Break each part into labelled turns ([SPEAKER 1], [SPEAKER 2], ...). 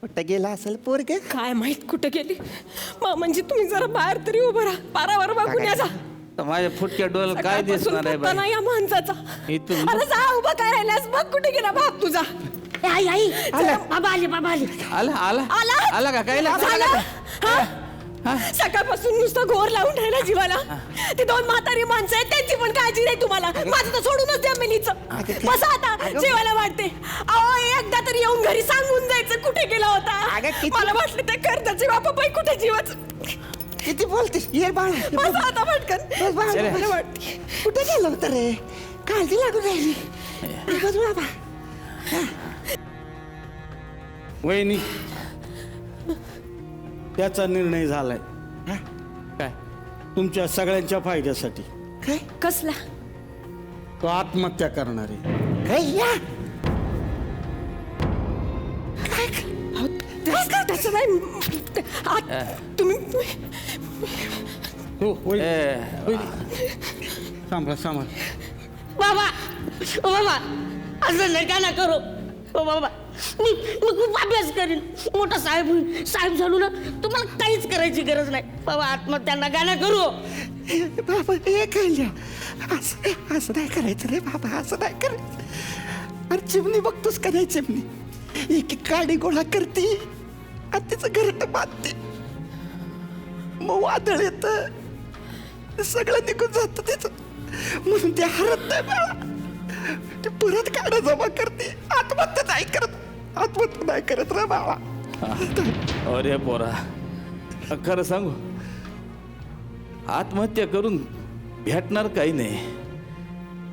[SPEAKER 1] कुठं गेला असेल पोरग?
[SPEAKER 2] काय माहित कुठे गेली. म्हणजे तुम्ही जरा बाहेर तरी उभं राहा, पारावर बघून या जा.
[SPEAKER 3] तर माझ्या फुटक्या डोळ्याला काय दिसणार आहे
[SPEAKER 2] नाही या माणसाचा.
[SPEAKER 3] इथून
[SPEAKER 2] अरे जा, उभा काय राहिलास बघ, कुठे गेला बाप तुझा.
[SPEAKER 4] आई आई बाबा आले बाबा आले.
[SPEAKER 3] आला आला
[SPEAKER 2] आला
[SPEAKER 3] आला का काय
[SPEAKER 2] झालं? हा? सकाळपासून नुसतं घोर लावून राहिला जीवाला. ते दोन म्हातारी माणसं आहेत, त्यांची पण काळजी नाही तुम्हाला. माझं तर सोडूनच द्या मिनीचं. बसा आता, जेवायला वाटते. अहो एकदा तरी येऊन घरी सांगून जायचं कुठे गेला होता. मला वाटलं ते कर्जाचे बापाबाई कुठे जीवाच.
[SPEAKER 1] किती बोलतेस? ये बाळ,
[SPEAKER 2] बसा आता पटकन. मला वाटते
[SPEAKER 1] कुठे गेलं होतं रे? काळजी लागून राहिली. बस बाबा.
[SPEAKER 5] वहिनी, त्याचा निर्णय झालाय
[SPEAKER 3] काय
[SPEAKER 5] तुमच्या सगळ्यांच्या फायद्यासाठी.
[SPEAKER 1] काय
[SPEAKER 2] कसला.
[SPEAKER 5] तो आत्महत्या करणार आहे.
[SPEAKER 1] काय या?
[SPEAKER 2] तसं नाही. तुम्ही
[SPEAKER 5] हो वहिनी, सांभाळ सांभाळ.
[SPEAKER 4] बाबा ओ बाबा असं नका ना करू. ओ बाबा मी खूप अभ्यास करीन, मोठा साहेब होईन. साहेब झालो ना तुम्हाला काहीच करायची गरज नाही. बाबा आत्महत्या नका ना करू.
[SPEAKER 1] बाबा हे कळल्या. असं नाही करायचं रे बाबा, असं नाही करायचं. अरे चिमणी बघतोस का नाही? चिमणी एक एक काडी गोळा करते आणि तिचं घरट बांधते. मग वादळ येत, सगळं निघून जात तिचं. म्हणून ते हरत नाही बाळा. ते परत काढा जमा करते. आत्महत्या नाही करत, आत्महत्या नाही करत रे बाळा.
[SPEAKER 3] अरे पोरा, खरं सांगू, आत्महत्या करून भेटणार काही नाही.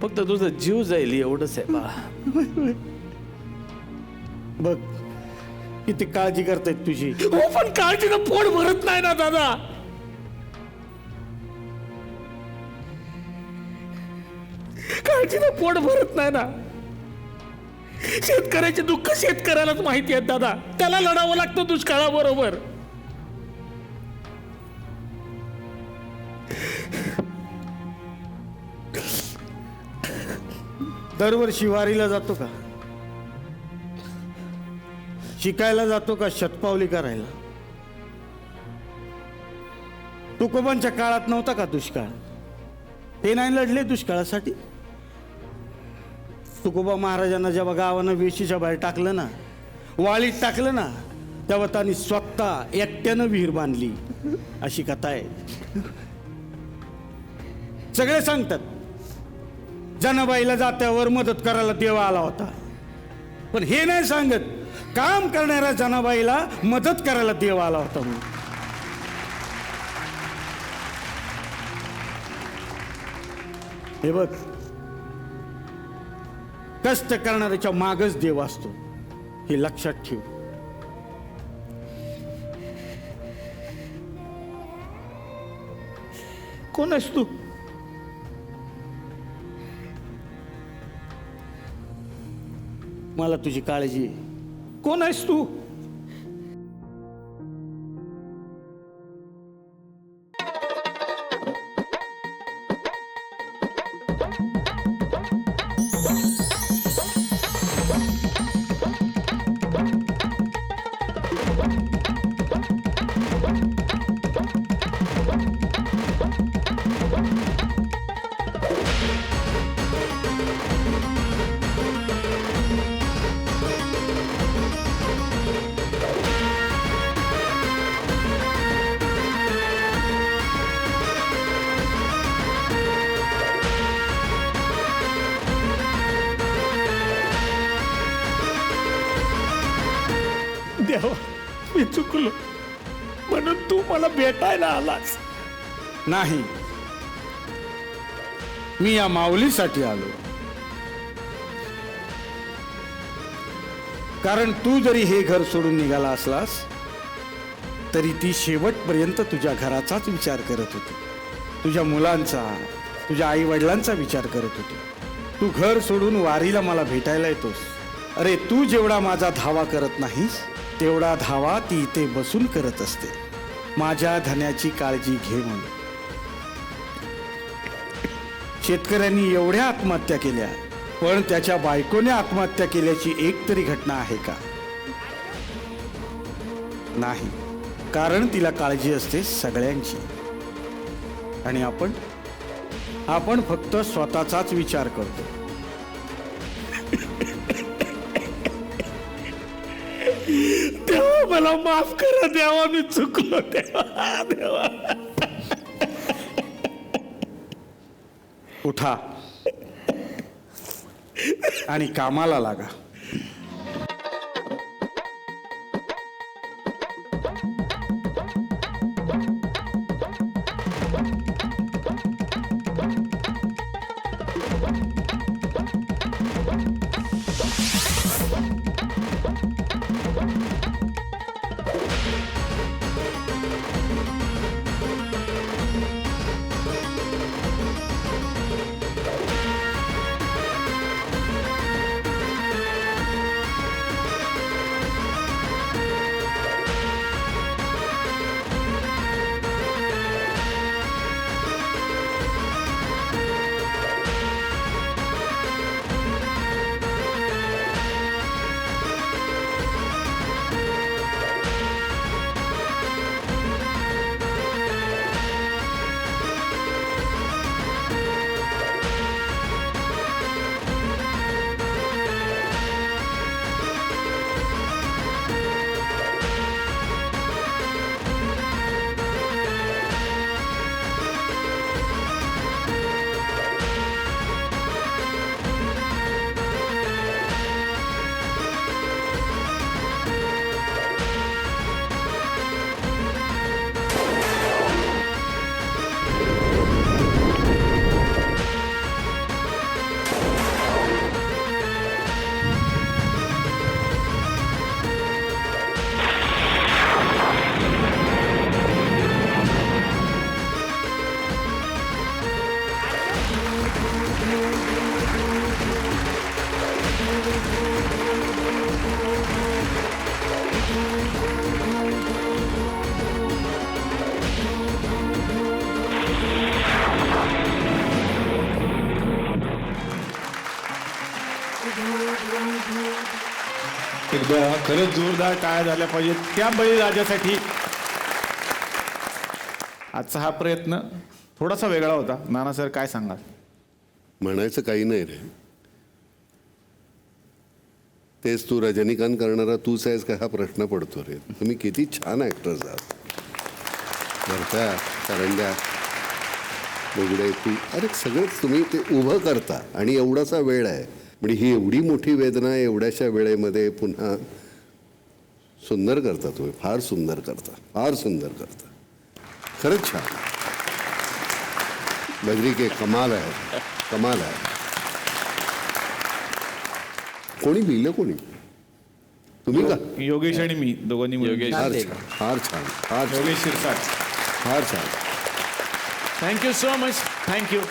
[SPEAKER 3] फक्त तुझा जीव जाईल एवढंच आहे बाळा.
[SPEAKER 5] बघ किती काळजी करतायत तुझी.
[SPEAKER 6] हो पण काळजीनं पोट भरत नाही ना दादा. काळजीनं पोट भरत नाही ना. शेतकऱ्याचे दुःख शेतकऱ्यालाच माहिती आहेत दादा. त्याला लढावं लागतं दुष्काळाबरोबर.
[SPEAKER 5] दरवर्षी वारीला जातो का? शिकायला जातो का? शतपावली करायला? तुकोबांच्या काळात नव्हता का दुष्काळ? ते नाही लढले दुष्काळासाठी? तुकोबा महाराजांना जेव्हा गावानं वेशीच्या बाहेर टाकलं ना, वाळीत टाकलं ना, तेव्हा त्यांनी स्वतः एकट्यानं विहीर बांधली. अशी कथा आहे. सगळे सांगतात जनाबाईला जात्यावर मदत करायला देव आला होता, पण हे नाही सांगत काम करणाऱ्या जनाबाईला मदत करायला देव आला होता म्हणून. हे बघ, कष्ट करणाऱ्याच्या मागच देव असतो, हे लक्षात ठेव.
[SPEAKER 6] कोण आहेस तू?
[SPEAKER 5] मला तुझी काळजी आहे.
[SPEAKER 6] कोण आहेस तू? देवा, मी चुकलो म्हणून तू मला भेटायला आलास.
[SPEAKER 5] नाही, मी या माऊलीसाठी आलो. कारण तू जरी हे घर सोडून निघाला असलास तरी ती शेवटपर्यंत तुझ्या घराचाच विचार करत होती, तुझ्या मुलांचा, तुझ्या आई वडिलांचा विचार करत होती. तू घर सोडून वारीला मला भेटायला येतोस. अरे तू जेवढा माझा धावा करत नाहीस तेवढा धावा ती इथे बसून करत असते, माझ्या धन्याची काळजी घे म्हणून. शेतकऱ्यांनी एवढ्या आत्महत्या केल्या, पण त्याच्या बायकोने आत्महत्या केल्याची एक तरी घटना आहे का? नाही, कारण तिला काळजी असते सगळ्यांची. आणि आपण फक्त स्वतःचाच विचार करतो.
[SPEAKER 6] देवा मला माफ करा देवा, मी चुकलो देवा देवा.
[SPEAKER 5] उठा आणि कामाला लागा.
[SPEAKER 6] एकदा खरंच जोरदार टाळ्या झाल्या पाहिजेत त्या बळीराजासाठी. आजचा हा प्रयत्न थोडासा वेगळा होता. नाना सर काय सांगाल?
[SPEAKER 7] म्हणायचं काही नाही रे. तेच तू रजनीकांत करणारा तूच आहेस का हा प्रश्न पडतो रे. तुम्ही किती छान ॲक्टर्स आहात. भरत्या, करंड्या, बुगडे, तू अरे सगळंच तुम्ही ते उभं करता आणि एवढासा वेळ आहे. म्हणजे ही एवढी मोठी वेदना एवढ्याशा वेळेमध्ये पुन्हा सुंदर करता. तुम्ही फार सुंदर करता, फार सुंदर करता. खरंच छान. बद्री के कमाल आहे, कमाल आहे. कोणी लिहिलं कोणी? तुम्ही का?
[SPEAKER 6] योगेश आणि मी दोघांनी मिळून.
[SPEAKER 3] योगेश.
[SPEAKER 7] फार छान, फार छान, फार छान,
[SPEAKER 6] योगेश शिरसाट.
[SPEAKER 7] फार छान.
[SPEAKER 3] Thank you so much. थँक्यू.